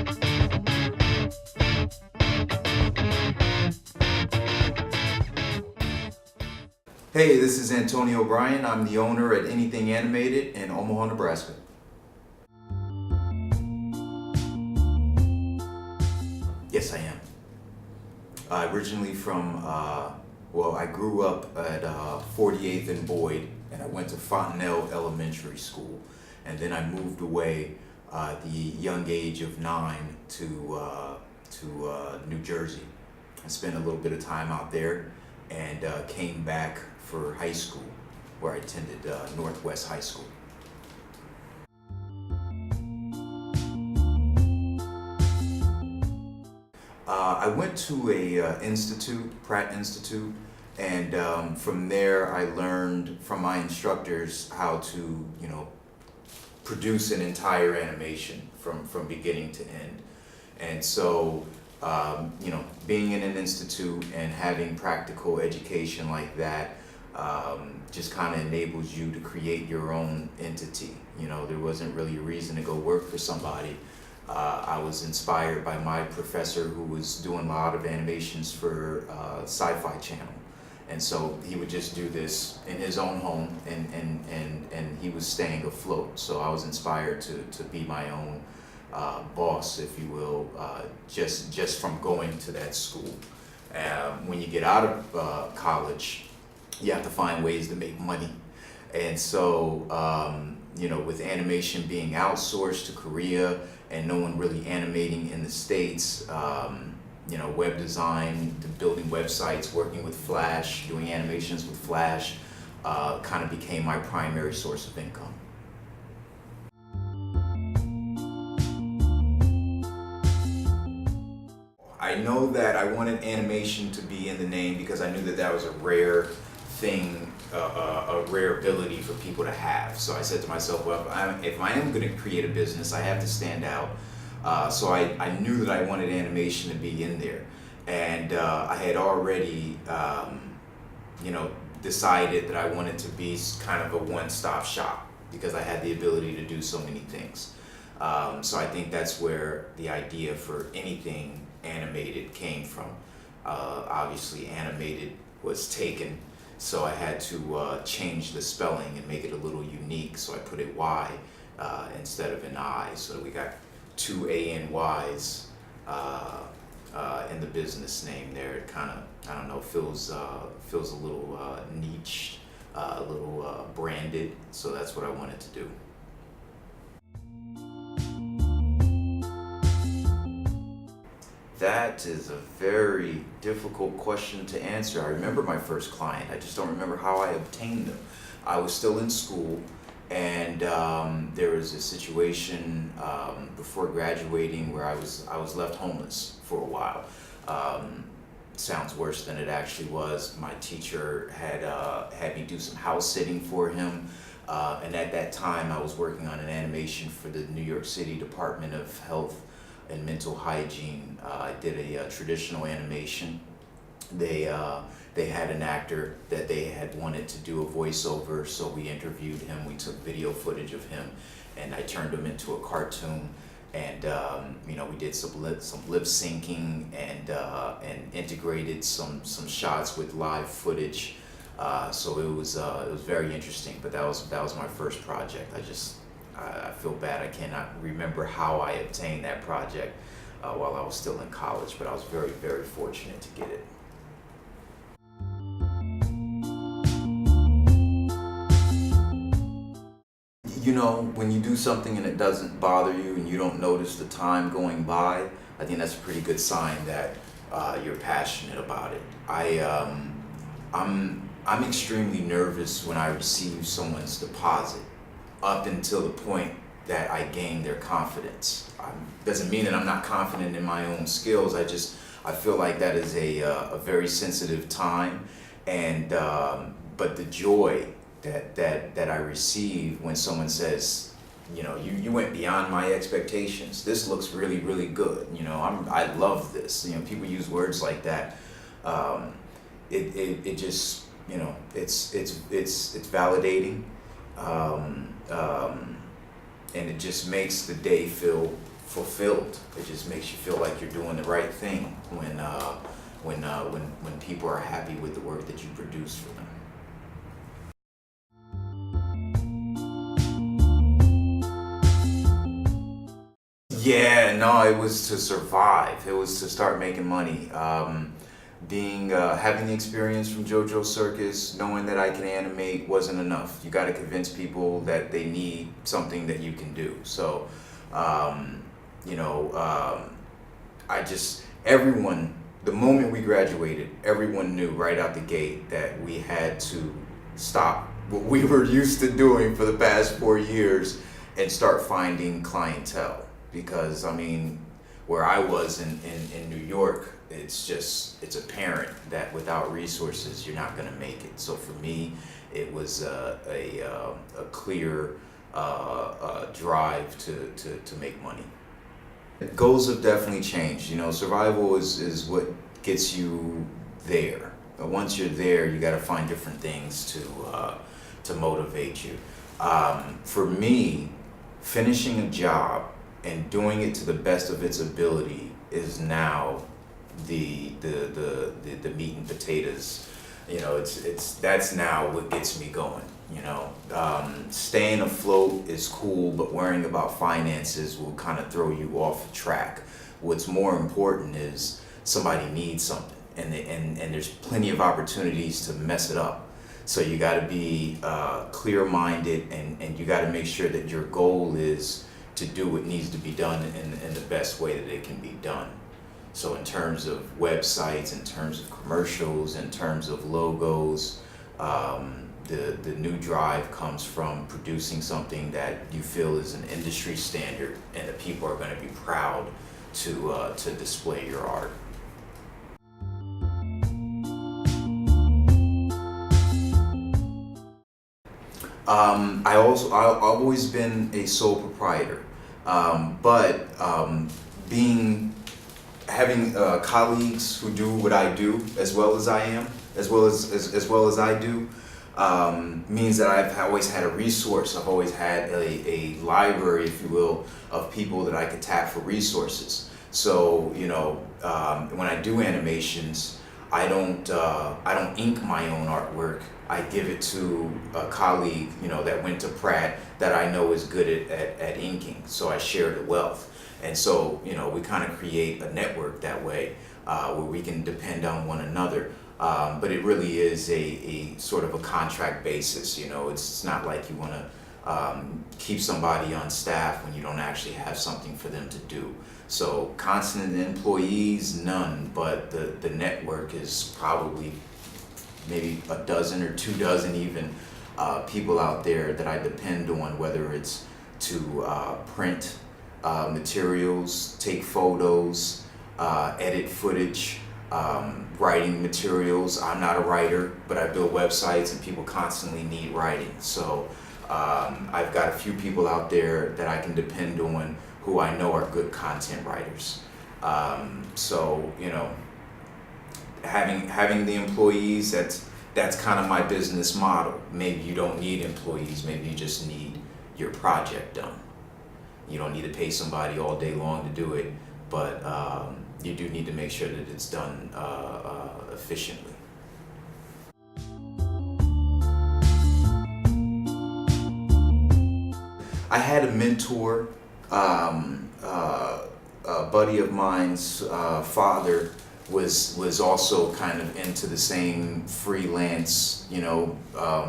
Hey, this is Antonio Bryan. I'm the owner at Anything Animated in Omaha, Nebraska. Yes, I am. Originally from, I grew up at 48th and Boyd, and I went to Fontenelle Elementary School. And then I moved away at the young age of 9 to New Jersey. I spent a little bit of time out there and came back for high school, where I attended Northwest High School. I went to a institute, Pratt Institute, and from there I learned from my instructors how to, produce an entire animation from beginning to end. And so, being in an institute and having practical education like that just kind of enables you to create your own entity. There wasn't really a reason to go work for somebody. I was inspired by my professor who was doing a lot of animations for Sci-Fi channel. And so he would just do this in his own home, and he was staying afloat. So I was inspired to be my own boss, if you will, just from going to that school. When you get out of college, you have to find ways to make money. And so, with animation being outsourced to Korea and no one really animating in the States, web design, building websites, working with Flash, doing animations with Flash, kind of became my primary source of income. I know that I wanted animation to be in the name because I knew that was a rare thing, a rare ability for people to have. So I said to myself, well, if I am going to create a business, I have to stand out. So I knew that I wanted animation to be in there. And I had already, decided that I wanted to be kind of a one-stop shop because I had the ability to do so many things. So I think that's where the idea for Anything Animated came from. Obviously, animated was taken, so I had to change the spelling and make it a little unique. So I put it Y instead of an I, so that we got two ANYs in the business name there. It kind of, feels a little niche, a little branded. So that's what I wanted to do. That is a very difficult question to answer. I remember my first client. I just don't remember how I obtained them. I was still in school, and there was a situation before graduating where I was left homeless for a while. Sounds worse than it actually was. My teacher had me do some house sitting for him, and at that time I was working on an animation for the New York City Department of Health and Mental Hygiene. I did a traditional animation. They had an actor that they had wanted to do a voiceover, so we interviewed him. We took video footage of him, and I turned him into a cartoon. And we did some lip syncing and integrated some shots with live footage. So it was very interesting. But that was my first project. I feel bad. I cannot remember how I obtained that project while I was still in college, but I was very, very fortunate to get it. When you do something and it doesn't bother you and you don't notice the time going by, I think that's a pretty good sign that you're passionate about it. I'm extremely nervous when I receive someone's deposit, up until the point that I gain their confidence. Doesn't mean that I'm not confident in my own skills. I feel like that is a very sensitive time, and but the joy that I receive when someone says, you went beyond my expectations. This looks really, really good. I love this. People use words like that. It just, it's validating. And it just makes the day feel fulfilled. It just makes you feel like you're doing the right thing when people are happy with the work that you produce for them. Yeah, no, it was to survive. It was to start making money. Having the experience from JoJo Circus, knowing that I can animate wasn't enough. You got to convince people that they need something that you can do. So, um, you know, I just everyone. The moment we graduated, everyone knew right out the gate that we had to stop what we were used to doing for the past 4 years and start finding clientele. Because I mean, where I was in New York, it's apparent that without resources, you're not going to make it. So for me, it was a clear drive to make money. Goals have definitely changed. You know, survival is what gets you there. But once you're there, you got to find different things to motivate you. For me, finishing a job and doing it to the best of its ability is now the meat and potatoes. You know, that's now what gets me going. You know, staying afloat is cool, but worrying about finances will kind of throw you off track. What's more important is somebody needs something, and there's plenty of opportunities to mess it up. So you got to be clear-minded, and you got to make sure that your goal is to do what needs to be done in the best way that it can be done. So in terms of websites, in terms of commercials, in terms of logos, the new drive comes from producing something that you feel is an industry standard and that people are going to be proud to display your art. I've always been a sole proprietor, but having colleagues who do what I do as well as I am, as well as I do, means that I've always had a resource. I've always had a library, if you will, of people that I could tap for resources. So you know, when I do animations, I don't ink my own artwork. I give it to a colleague, you know, that went to Pratt that I know is good at inking. So I share the wealth. And so, you know, we kind of create a network that way where we can depend on one another. But it really is a sort of a contract basis. You know, it's not like you want to keep somebody on staff when you don't actually have something for them to do. So constant employees, none, but the network is probably maybe a dozen or 24 even people out there that I depend on, whether it's to print materials, take photos, edit footage, writing materials. I'm not a writer, but I build websites and people constantly need writing. So I've got a few people out there that I can depend on who I know are good content writers. So, you know, having the employees, that's kind of my business model. Maybe you don't need employees, maybe you just need your project done. You don't need to pay somebody all day long to do it, but you do need to make sure that it's done efficiently. I had a mentor, a buddy of mine's father was also kind of into the same freelance, you know,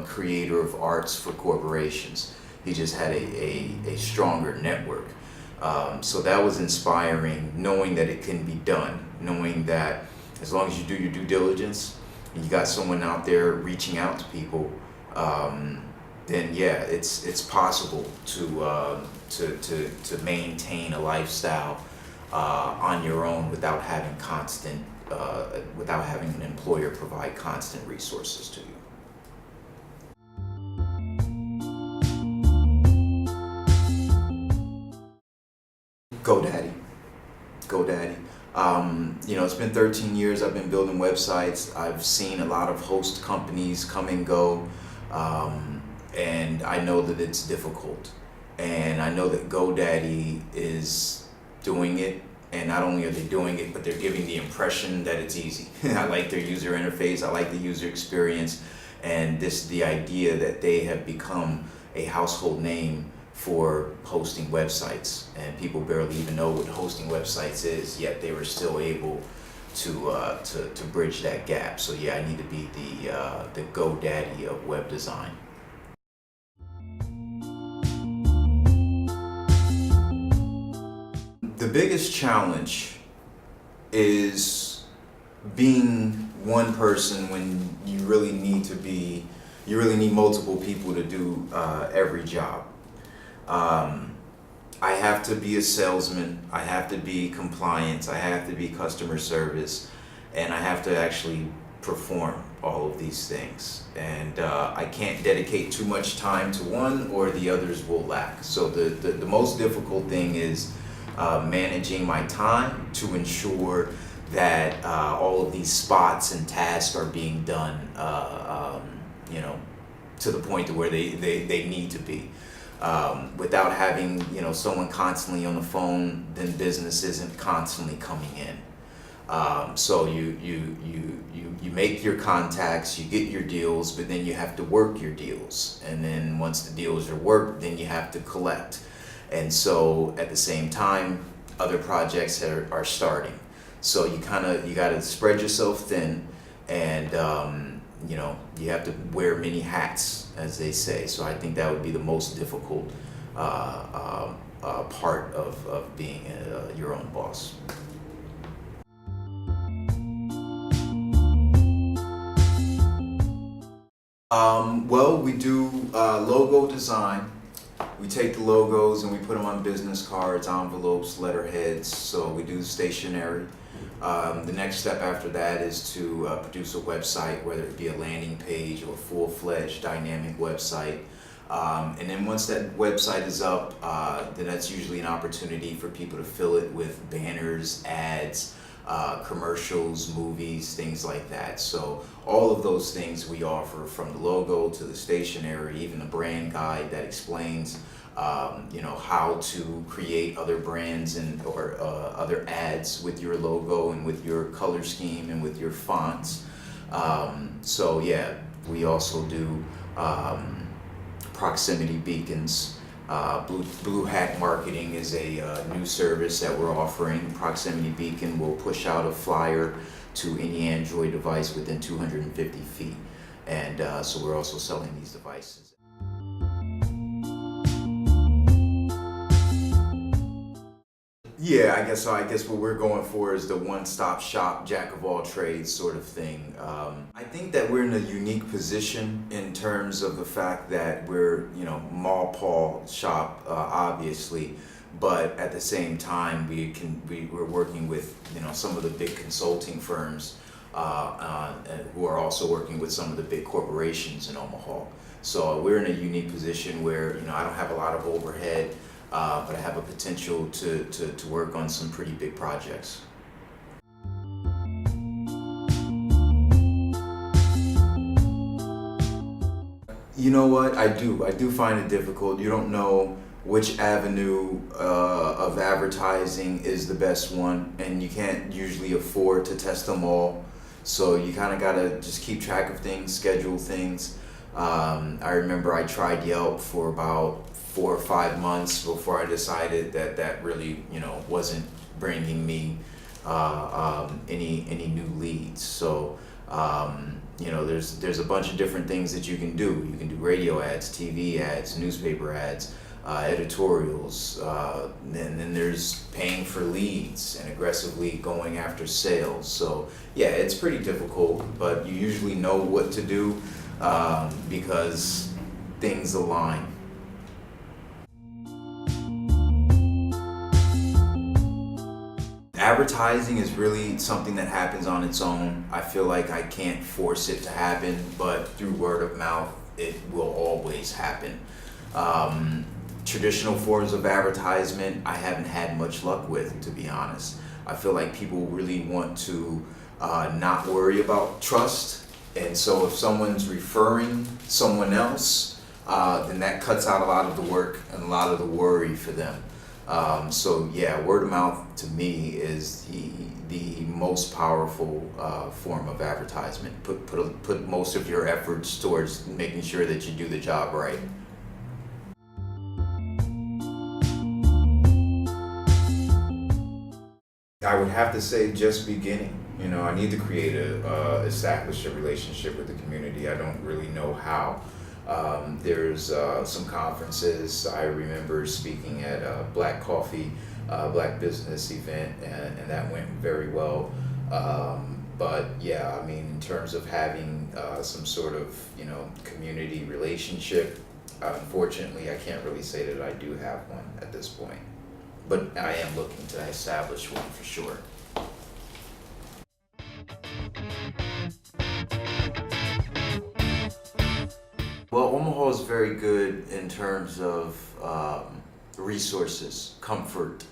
creator of arts for corporations. He just had a stronger network. So that was inspiring, knowing that it can be done, knowing that as long as you do your due diligence and you got someone out there reaching out to people, then yeah, it's possible to maintain a lifestyle on your own without having without having an employer provide constant resources to you. GoDaddy. You know, it's been 13 years I've been building websites. I've seen a lot of host companies come and go, and I know that it's difficult. And I know that GoDaddy is doing it. And not only are they doing it, but they're giving the impression that it's easy. I like their user interface. I like the user experience. And the idea that they have become a household name for hosting websites, and people barely even know what hosting websites is, yet they were still able to bridge that gap. So yeah, I need to be the GoDaddy of web design. The biggest challenge is being one person when you really need multiple people to do every job. I have to be a salesman, I have to be compliance, I have to be customer service, and I have to actually perform all of these things. And I can't dedicate too much time to one or the others will lack. So the most difficult thing is managing my time to ensure that all of these spots and tasks are being done, to the point to where they need to be. Without having someone constantly on the phone, then business isn't constantly coming in. So you make your contacts, you get your deals, but then you have to work your deals, and then once the deals are worked, then you have to collect. And so at the same time, other projects are starting. So you got to spread yourself thin, and you have to wear many hats, as they say. So I think that would be the most difficult part of being your own boss. Well, we do logo design. We take the logos and we put them on business cards, envelopes, letterheads. So we do stationery. The next step after that is to produce a website, whether it be a landing page or a full-fledged dynamic website. And then once that website is up, then that's usually an opportunity for people to fill it with banners, ads, commercials, movies, things like that. So all of those things we offer, from the logo to the stationery, even the brand guide that explains how to create other brands or other ads with your logo and with your color scheme and with your fonts. So yeah, we also do proximity beacons. Blue Hat Marketing is a new service that we're offering. Proximity Beacon will push out a flyer to any Android device within 250 feet. And so we're also selling these devices. Yeah, I guess what we're going for is the one-stop shop, jack of all trades sort of thing. I think that we're in a unique position in terms of the fact that we're, mall paw shop, obviously, but at the same time we're working with some of the big consulting firms who are also working with some of the big corporations in Omaha. So we're in a unique position where I don't have a lot of overhead. But I have a potential to work on some pretty big projects. You know what? I do find it difficult. You don't know which avenue of advertising is the best one, and you can't usually afford to test them all. So you kind of gotta just keep track of things, schedule things. I remember I tried Yelp for about 4 or 5 months before I decided that really wasn't bringing me any new leads. So there's a bunch of different things that you can do. You can do radio ads, TV ads, newspaper ads, editorials, and then there's paying for leads and aggressively going after sales. So yeah, it's pretty difficult, but you usually know what to do because things align. Advertising is really something that happens on its own. I feel like I can't force it to happen, but through word of mouth, it will always happen. Traditional forms of advertisement, I haven't had much luck with, to be honest. I feel like people really want to not worry about trust, and so if someone's referring someone else, then that cuts out a lot of the work and a lot of the worry for them. So yeah, word of mouth to me is the most powerful form of advertisement. Put most of your efforts towards making sure that you do the job right. I would have to say just beginning. You know, I need to create establish a relationship with the community. I don't really know how. There's some conferences. I remember speaking at a Black Coffee, Black Business event, and that went very well. But yeah, I mean, in terms of having some sort of, you know, community relationship, unfortunately, I can't really say that I do have one at this point. But I am looking to establish one for sure. Well, Omaha is very good in terms of resources, comfort.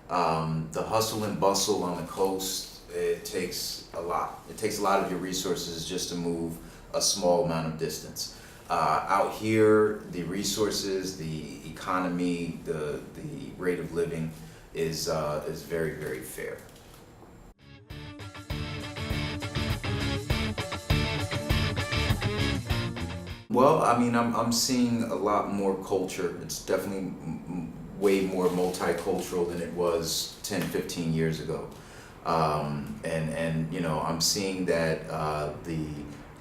The hustle and bustle on the coast, it takes a lot. It takes a lot of your resources just to move a small amount of distance. Out here, the resources, the economy, the rate of living is very, very fair. Well, I mean, I'm seeing a lot more culture. It's definitely way more multicultural than it was 10, 15 years ago. And you know, I'm seeing that the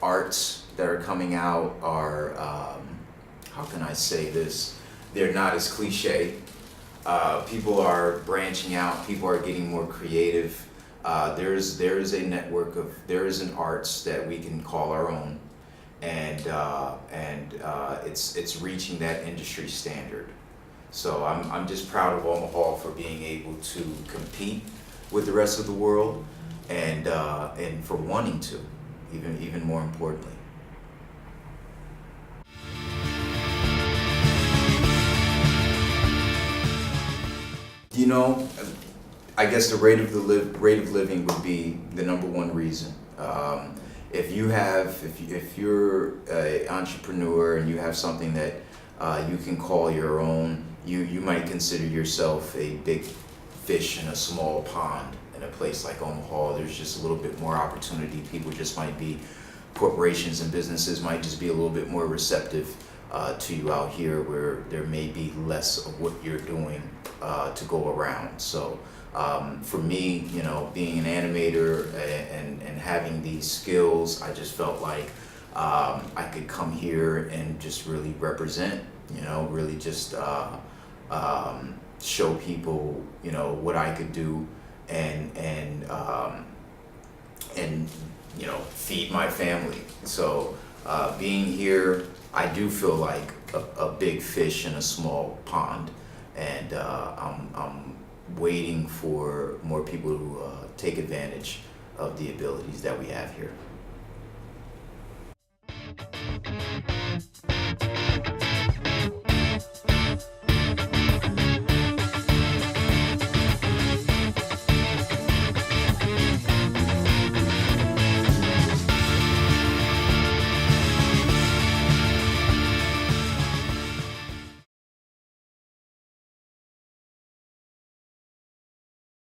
arts that are coming out are, how can I say this? They're not as cliche. People are branching out. People are getting more creative. There is a network of there is an arts that we can call our own, and it's reaching that industry standard. So I'm just proud of Omaha for being able to compete with the rest of the world, and for wanting to, even more importantly. You know, I guess the rate of living would be the number one reason. If you're an entrepreneur and you have something that you can call your own, you might consider yourself a big fish in a small pond. In a place like Omaha, there's just a little bit more opportunity. People just might be, corporations and businesses might just be a little bit more receptive to you out here, where there may be less of what you're doing to go around. So for me, you know, being an animator and having these skills, I just felt like I could come here and just really represent, you know, really just show people, you know, what I could do, and you know, feed my family. So being here, I do feel like a big fish in a small pond, and I'm waiting for more people to take advantage of the abilities that we have here.